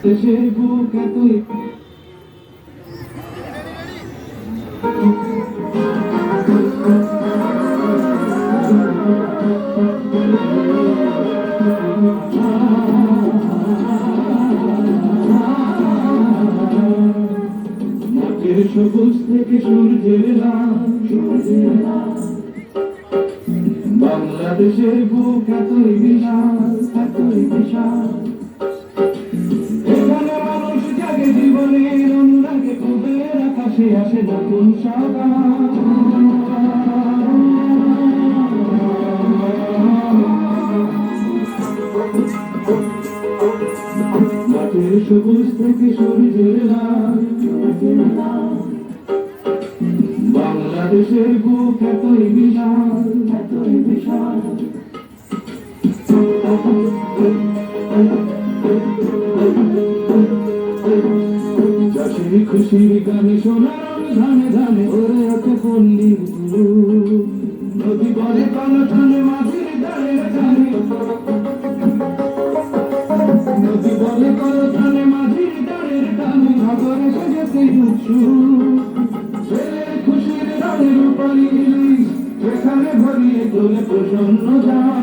দেশের বুক এতই মাঠের সবুজ থেকে সূর্যের বাংলাদেশের বুক এতই বিশাল, এতই বিশাল। এখানে মানুষ জাগে জীবনের অনুরাগে, কুবের আকাশে আসে নতুন সকাল। মাঠের সবুজ থেকে সূর্যের বাংলাদেশের বুক এতই বিশাল, এতই বিশাল। চাষির খুশির গানে সোনার ধানে ধানে ওরে ওঠে পল্লীর নদী বলে কলঠানে মাঝির ধারে ধারে, নদী বলে কলঠানে মাঝির ধারে ধারে, নগরে সেজেতেই ছেলের খুশির রানে রূপালী ইলিশ যেখানে ভরিয়ে তোলে প্রসন্ন দান।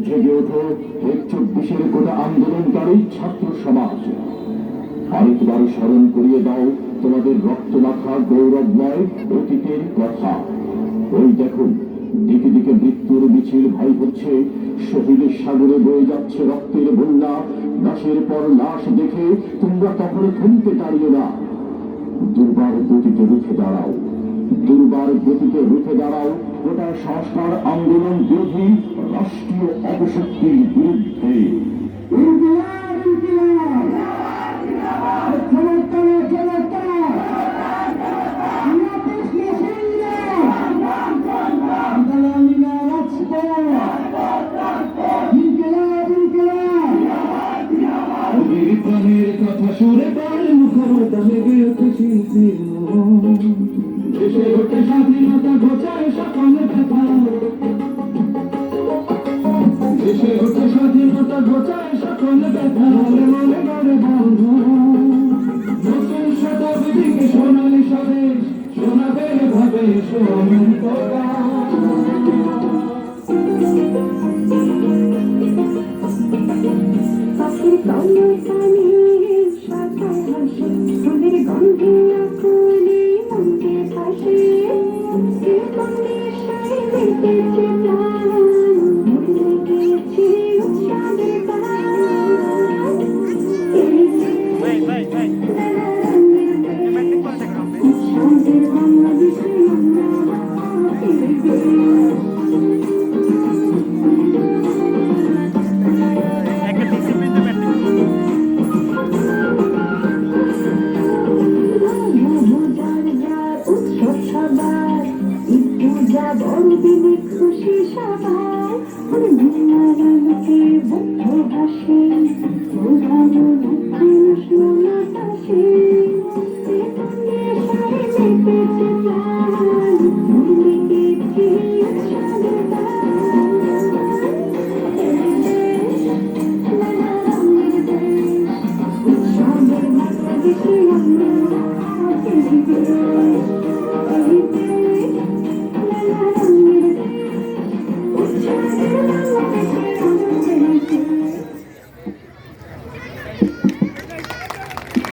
জেগে ওঠো ১৪শের কোটা আন্দোলনকারী ছাত্র সমাজ, আরেকবার স্মরণ করিয়ে দাও তোমাদের রক্তমাখা গৌরবময় অতীতের কথা। ওই দেখুন দিকে দিকে মৃত্যুর মিছিল ভাই হচ্ছে, শহীদের সাগরে বয়ে যাচ্ছে রক্তের বন্যা। লাশের পর লাশ দেখে তোমরা কখনো থমকে দাঁড়িয়ে না, দুর্বার গতিতে রুখে দাঁড়াও, দুর্বার গতিতে রুখে দাঁড়াও গোটা সংস্কার আন্দোলন বিরোধী রাষ্ট্রীয় অপশক্তির বিরুদ্ধে। প্রাণের কথা সুরে পড়ে মুখরতা লেগে ওঠে শিল্পীর দেশে ওঠে স্বাধীনতা ঘোচায় সকল ব্যথা, দেশে ওঠে স্বাধীনতা ঘোচায় সকল ব্যথা। মনে মনে গড়ে বন্ধ নতুন শতাব্দীকে সোনালী স্বদেশ শোনাবে ভাবে সোনন্ত খুশি সবাই ভাসে Thank you.